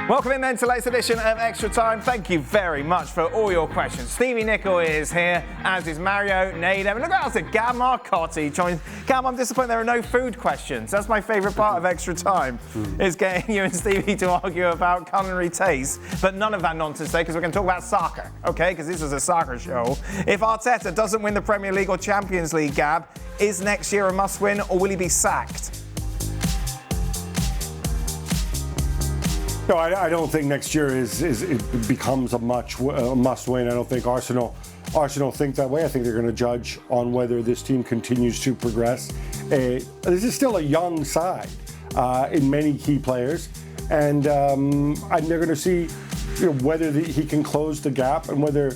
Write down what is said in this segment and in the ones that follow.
Welcome in then to the latest edition of Extra Time. Thank you very much for all your questions. Stevie Nicol is here, as is Mario, Nedum, and look at us at Gab Marcotti. Gab, I'm disappointed there are no food questions. That's my favourite part of Extra Time, is getting you and Stevie to argue about culinary tastes. But none of that nonsense today, because we're going to talk about soccer, okay? Because this is a soccer show. If Arteta doesn't win the Premier League or Champions League, Gab, is next year a must-win, or will he be sacked? No, I don't think next year it becomes a must-win. I don't think Arsenal think that way. I think they're going to judge on whether this team continues to progress. This is still a young side in many key players, and they're going to see whether he can close the gap and whether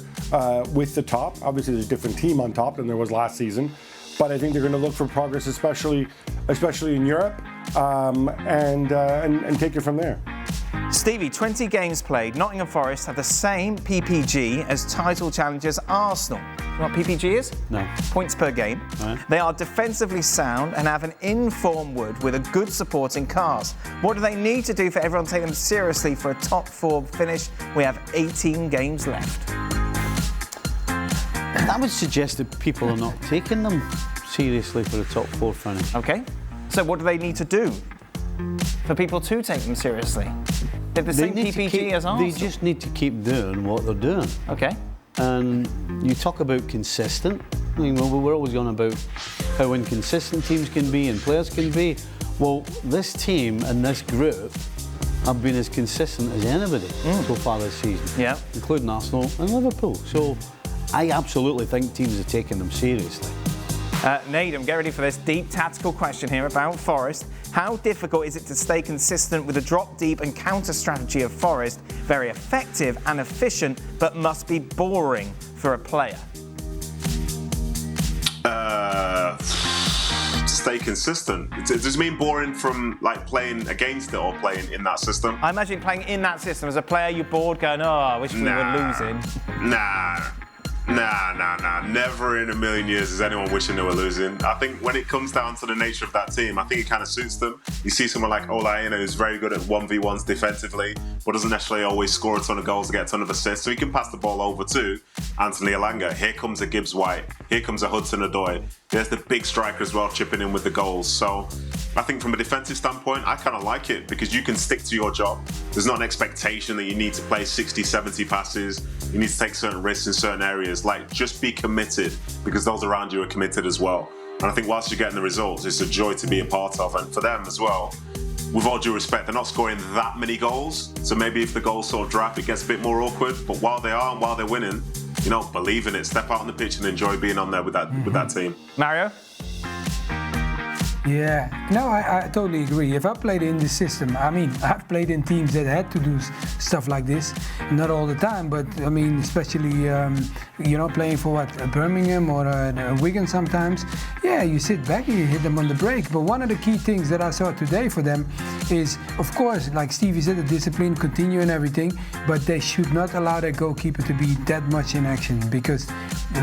with the top. Obviously, there's a different team on top than there was last season, but I think they're going to look for progress, especially in Europe, and take it from there. Stevie, 20 games played. Nottingham Forest have the same PPG as title challengers Arsenal. You know what PPG is? No. Points per game. Right. They are defensively sound and have an in-form Wood with a good supporting cast. What do they need to do for everyone to take them seriously for a top four finish? We have 18 games left. That would suggest that people are not taking them seriously for a top four finish. Okay. So what do they need to do for people to take them seriously? They're the same PPG as Arsenal. They just need to keep doing what they're doing. Okay. And you talk about consistent. I mean, we're always going about how inconsistent teams can be and players can be. Well, this team and this group have been as consistent as anybody so far this season, including Arsenal and Liverpool. So I absolutely think teams are taking them seriously. Nedum, get ready for this deep tactical question here about Forest. How difficult is it to stay consistent with the drop deep and counter strategy of Forest? Very effective and efficient, but must be boring for a player. Stay consistent. Does it mean boring from like playing against it or playing in that system? I imagine playing in that system as a player, you're bored, going, "Oh, I wish we were losing." Nah. Never in a million years is anyone wishing they were losing. I think when it comes down to the nature of that team, I think it kind of suits them. You see someone like Onuoha who's very good at 1v1s defensively, but doesn't necessarily always score a ton of goals to get a ton of assists. So he can pass the ball over to Anthony Elanga. Here comes a Gibbs White. Here comes a Hudson-Odoi. There's the big striker as well, chipping in with the goals. So I think from a defensive standpoint, I kind of like it because you can stick to your job. There's not an expectation that you need to play 60, 70 passes. You need to take certain risks in certain areas. Like, just be committed because those around you are committed as well. And I think whilst you're getting the results, it's a joy to be a part of. And for them as well, with all due respect, they're not scoring that many goals. So maybe if the goals sort of drop, it gets a bit more awkward. But while they are and while they're winning, believe in it. Step out on the pitch and enjoy being on there with that team. Mario? Yeah, no, I totally agree. If I played in this system, I've played in teams that had to do stuff like this. Not all the time, but especially, playing for Birmingham or Wigan sometimes. Yeah, you sit back and you hit them on the break. But one of the key things that I saw today for them is, of course, like Stevie said, the discipline, continue and everything, but they should not allow their goalkeeper to be that much in action because,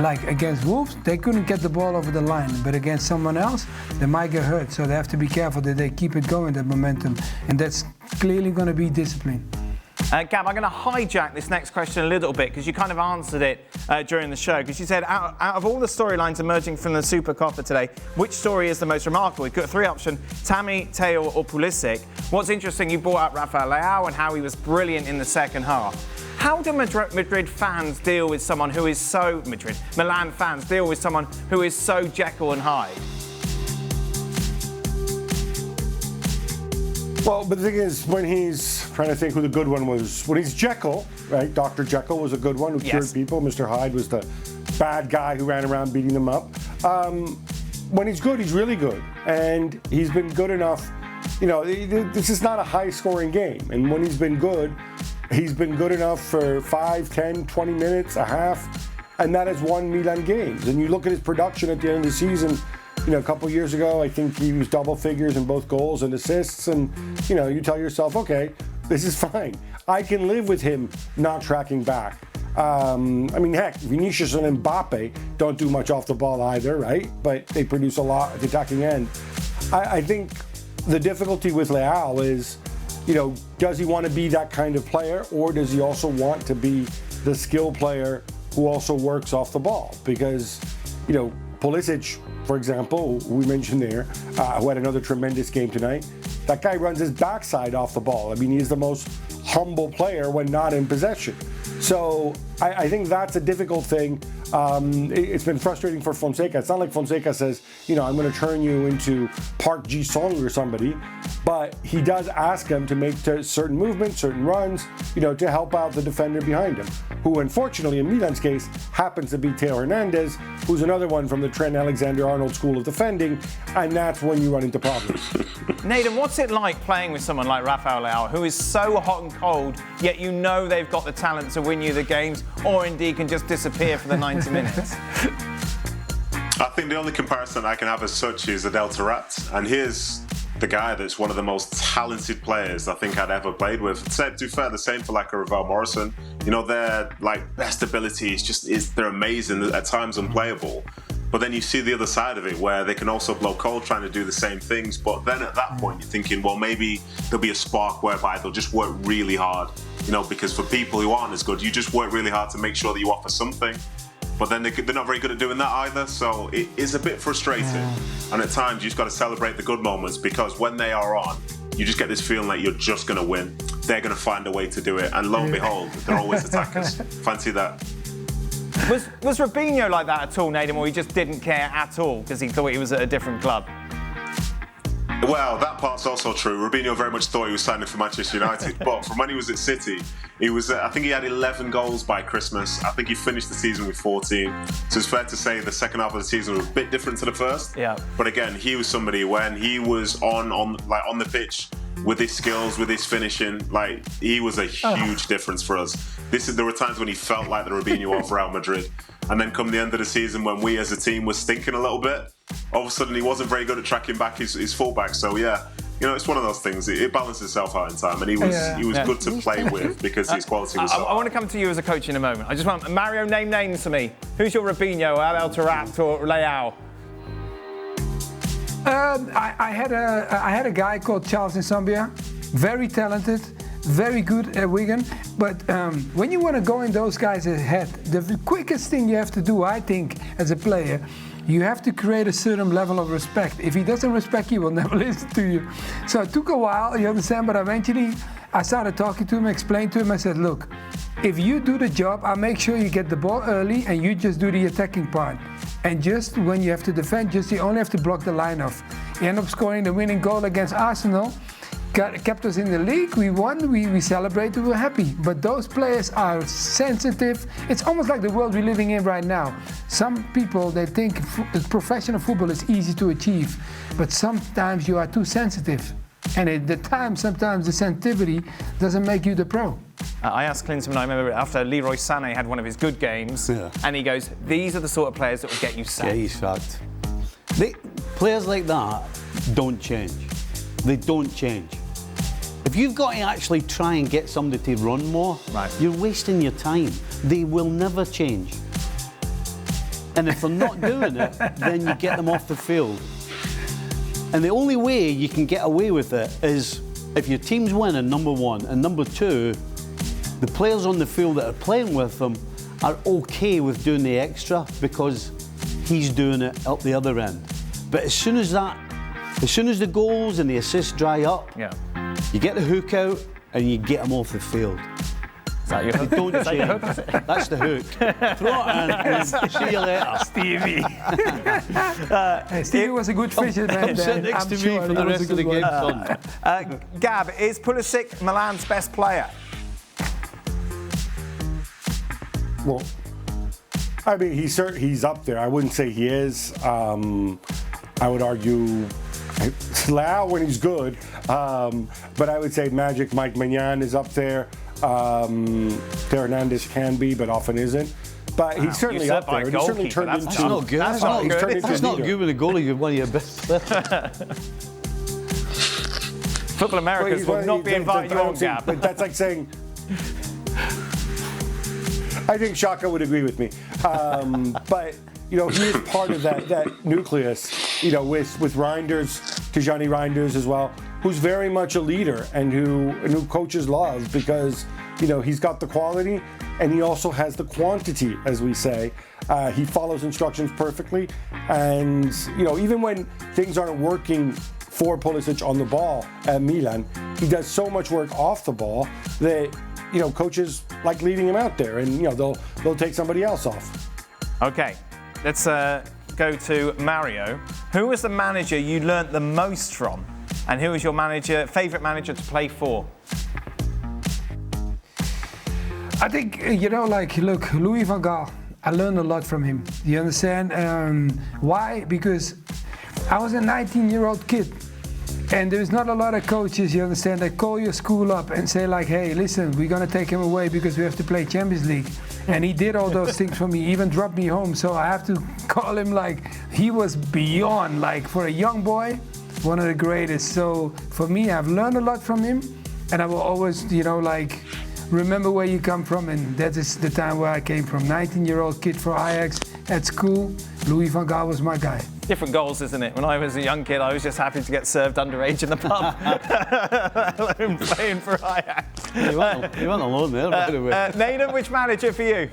like against Wolves, they couldn't get the ball over the line, but against someone else, they might get hurt. So they have to be careful that they keep it going, that momentum, and that's clearly going to be discipline. Gab, I'm going to hijack this next question a little bit because you kind of answered it during the show. Because you said, out of all the storylines emerging from the Supercoppa today, which story is the most remarkable? You've got a three option, Tammy, Teo or Pulisic. What's interesting, you brought up Rafael Leao and how he was brilliant in the second half. How do Madrid fans deal with someone who is so... Milan fans deal with someone who is so Jekyll and Hyde? Well, but the thing is, when he's trying to think who the good one was, when he's Jekyll, right? Dr. Jekyll was a good one who cured people. Mr. Hyde was the bad guy who ran around beating them up. When he's good, he's really good. And he's been good enough. This is not a high-scoring game. And when he's been good enough for 5, 10, 20 minutes, a half. And that has won Milan games. And you look at his production at the end of the season, a couple years ago, I think he was double figures in both goals and assists. And, you tell yourself, okay, this is fine. I can live with him not tracking back. Heck, Vinicius and Mbappe don't do much off the ball either, right? But they produce a lot at the attacking end. I think the difficulty with Leao is does he want to be that kind of player, or does he also want to be the skill player who also works off the ball? Because, Pulisic, for example, we mentioned there, who had another tremendous game tonight, that guy runs his backside off the ball. I mean, he's the most humble player when not in possession. So I think that's a difficult thing. It's been frustrating for Fonseca. It's not like Fonseca says, I'm going to turn you into Park Ji-sung or somebody, but he does ask him to make certain movements, certain runs, to help out the defender behind him, who unfortunately in Milan's case happens to be Theo Hernandez, who's another one from the Trent Alexander-Arnold school of defending, and that's when you run into problems. Nedum, what's it like playing with someone like Rafael Leao, who is so hot and cold, yet they've got the talent to win you the games, or indeed can just disappear for the 90 minutes? I think the only comparison I can have as such is Adel Taarabt, and here's the guy that's one of the most talented players I think I'd ever played with. To be fair, the same for like a Ravel Morrison. Their best ability is they're amazing, at times unplayable. But then you see the other side of it where they can also blow cold trying to do the same things. But then at that point you're thinking, well, maybe there'll be a spark whereby they'll just work really hard. Because for people who aren't as good, you just work really hard to make sure that you offer something. But then they're not very good at doing that either. So it is a bit frustrating. And at times you just got to celebrate the good moments, because when they are on, you just get this feeling like you're just going to win. They're going to find a way to do it. And lo and behold, they're always attackers. Fancy that. Was Robinho like that at all, Nedum, or he just didn't care at all because he thought he was at a different club? Well, that part's also true. Robinho very much thought he was signing for Manchester United, but from when he was at City, he was. I think he had 11 goals by Christmas. I think he finished the season with 14. So it's fair to say the second half of the season was a bit different to the first. Yeah. But again, he was somebody when he was on the pitch with his skills, with his finishing, he was a huge difference for us. There were times when he felt like the Robinho of Real Madrid. And then come the end of the season when we as a team were stinking a little bit, all of a sudden he wasn't very good at tracking back his fullback. So yeah, it's one of those things. It balances itself out in time, and he was good to play with because his quality was so high. I want to come to you as a coach in a moment. I just want Mario, name names for me. Who's your Robinho, Adel Taarabt, or Leao? I had a guy called Charles Nsambia, very talented, very good at Wigan, but when you want to go in those guys' head, the quickest thing you have to do, I think, as a player, you have to create a certain level of respect. If he doesn't respect you, he will never listen to you. So it took a while, you understand, but eventually I started talking to him, explained to him, I said, look, if you do the job, I'll make sure you get the ball early and you just do the attacking part. And just when you have to defend, you only have to block the line off. He ended up scoring the winning goal against Arsenal, kept us in the league, we won, we celebrated, we were happy. But those players are sensitive. It's almost like the world we're living in right now. Some people, they think professional football is easy to achieve, but sometimes you are too sensitive. And at the time, sometimes the sensitivity doesn't make you the pro. I asked Clinton, I remember after Leroy Sané had one of his good games, and he goes, these are the sort of players that will get you sacked. Yeah, he's sacked. Players like that don't change. They don't change. If you've got to actually try and get somebody to run more, you're wasting your time. They will never change. And if they're not doing it, then you get them off the field. And the only way you can get away with it is if your team's winning, number one, and number two, the players on the field that are playing with them are okay with doing the extra because he's doing it up the other end. But as soon as the goals and the assists dry up, you get the hook out and you get them off the field. Is that your hook? Don't change. That's the hook. Throw it in and see you later. Stevie. Stevie was a good fisherman. Sit next to me for the rest of the game, son. Gab, is Pulisic Milan's best player? Well, I mean, he's up there. I wouldn't say he is. I would argue Leao when he's good, but I would say Magic Mike Maignan is up there. Hernandez can be, but often isn't. But he's certainly up there. He's certainly turned into. That's not good. That's not good. That's not good with a goalie. You're one of your best players. Football Americans will not be inviting you on, Gab. But that's like saying. I think Shaka would agree with me. But he is part of that nucleus. With Reinders, Tijani Reinders as well. who's very much a leader and who coaches love because, he's got the quality and he also has the quantity, as we say. He follows instructions perfectly. And, even when things aren't working for Pulisic on the ball at Milan, he does so much work off the ball that, coaches like leading him out there and, they'll take somebody else off. Okay, let's go to Mario. Who was the manager you learnt the most from? And who was your favourite manager to play for? I think, look, Louis van Gaal, I learned a lot from him. You understand? Why? Because I was a 19-year-old kid. And there's not a lot of coaches, you understand, that call your school up and say like, hey, listen, we're going to take him away because we have to play Champions League. And he did all those things for me, even dropped me home. So I have to call him he was beyond, for a young boy, one of the greatest. So for me, I've learned a lot from him. And I will always, remember where you come from. And that is the time where I came from. 19-year-old kid for Ajax at school. Louis van Gaal was my guy. Different goals, isn't it? When I was a young kid, I was just happy to get served underage in the pub. Alone playing for Ajax. You weren't alone there, by the way. Nedum, which manager for you?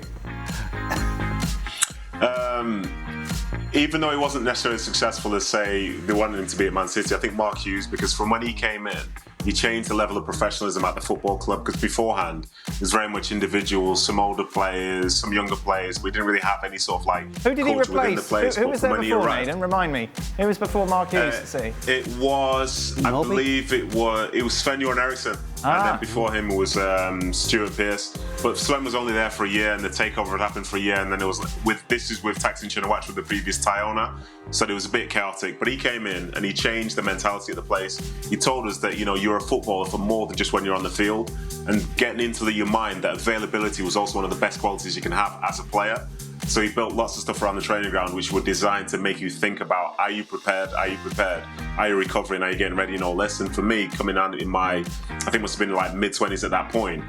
Even though he wasn't necessarily successful as, say, they wanted him to be at Man City, I think Mark Hughes, because from when he came in, he changed the level of professionalism at the football club, because beforehand, it was very much individuals, some older players, some younger players. We didn't really have any sort of Who did he culture within the replace? players. Who was there before, Nedum? Remind me. Who was before Mark Hughes at sea? It was, I believe it was Sven-Göran Eriksson. And then before him was Stuart Pearce. But Sven was only there for a year and the takeover had happened for a year, and then it was with Thaksin Shinawatra with the previous tie owner. So it was a bit chaotic. But he came in and he changed the mentality of the place. He told us that, you're a footballer for more than just when you're on the field, and getting into your mind that availability was also one of the best qualities you can have as a player. So he built lots of stuff around the training ground which were designed to make you think about, are you prepared? Are you prepared? Are you recovering? Are you getting ready and all this? And for me, coming on in my, I think it must have been mid-20s at that point,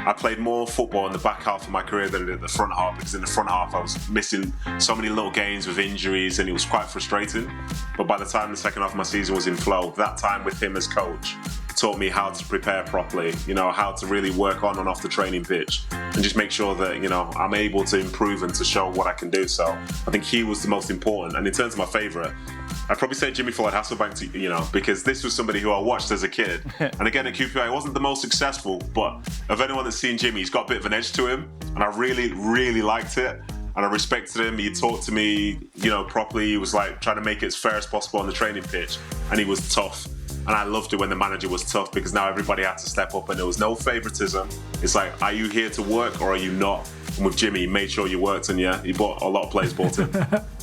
I played more football in the back half of my career than I did the front half, because in the front half I was missing so many little games with injuries and it was quite frustrating. But by the time the second half of my season was in flow, that time with him as coach taught me how to prepare properly, how to really work on and off the training pitch and just make sure that, I'm able to improve and to show what I can do. So I think he was the most important. And in terms of my favourite, I'd probably say Jimmy Floyd Hasselbank, because this was somebody who I watched as a kid. And again, at QPR, he wasn't the most successful, but of anyone that's seen Jimmy, he's got a bit of an edge to him. And I really, really liked it. And I respected him. He talked to me, properly. He was trying to make it as fair as possible on the training pitch. And he was tough. And I loved it when the manager was tough, because now everybody had to step up and there was no favoritism. It's are you here to work or are you not? And with Jimmy, he made sure you worked, and he bought a lot of players bought him.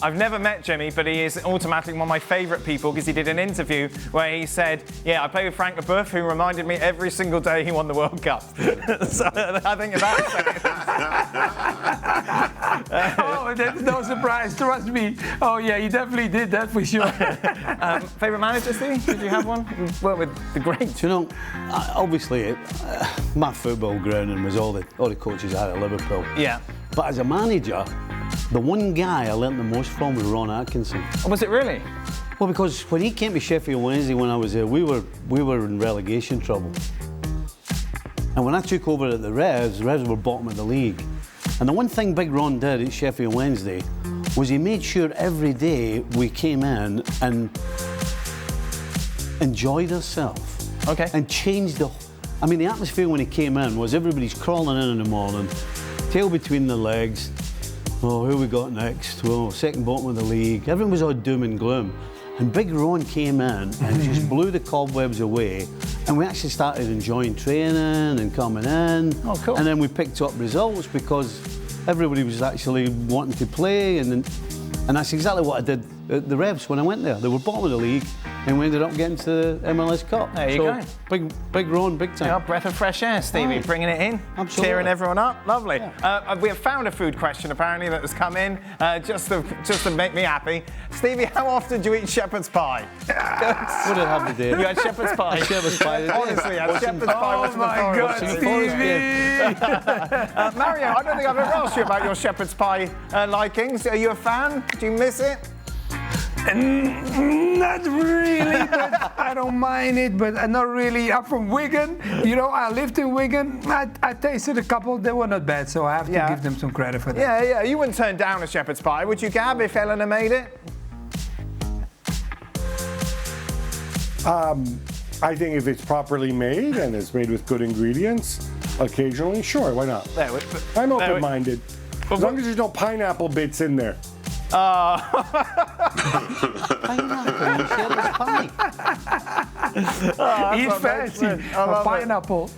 I've never met Jimmy, but he is automatically one of my favourite people, because he did an interview where he said, yeah, I played with Frank Leboeuf, who reminded me every single day he won the World Cup. So I think that's oh, that's no surprise, trust me. Oh yeah, he definitely did that for sure. Favourite manager, Stevie? Did you have one? You've worked with the greats. Obviously, my football grounding was all the coaches I had at Liverpool. Yeah. But as a manager, the one guy I learnt the most from was Ron Atkinson. Oh, was it really? Well, because when he came to Sheffield Wednesday when I was there, we were in relegation trouble. And when I took over at the Revs were bottom of the league. And the one thing Big Ron did at Sheffield Wednesday was he made sure every day we came in and enjoyed ourselves. Okay. And changed the atmosphere when he came in was everybody's crawling in the morning, tail between the legs. Oh, who we got next? Oh, second bottom of the league. Everyone was all doom and gloom. And Big Ron came in and just blew the cobwebs away. And we actually started enjoying training and coming in. Oh, cool. And then we picked up results because everybody was actually wanting to play. And that's exactly what I did at the Revs when I went there. They were bottom of the league and we ended up getting to the MLS Cup. There you go. Big Ron, big time. Yeah, breath of fresh air, Stevie, bringing it in, absolutely. Cheering everyone up. Lovely. Yeah. We have found a food question apparently that has come in just to make me happy. Stevie, how often do you eat shepherd's pie? What did I have today? You had shepherd's pie. Shepherd's pie today. Honestly, I had shepherd's pie. Oh my God, Stevie! Mario, I don't think I've ever asked you about your shepherd's pie likings. Are you a fan? Do you miss it? Not really, but I don't mind it. But not really. I'm from Wigan. You know, I lived in Wigan. I tasted a couple. They were not bad, so I have to give them some credit for that. Yeah, yeah. You wouldn't turn down a shepherd's pie, would you, Gab, if Eleanor made it? I think if it's properly made and it's made with good ingredients, occasionally, sure, why not? I'm open-minded. As long as there's no pineapple bits in there. Pineapple, you said it's funny. He's fancy. Pineapple.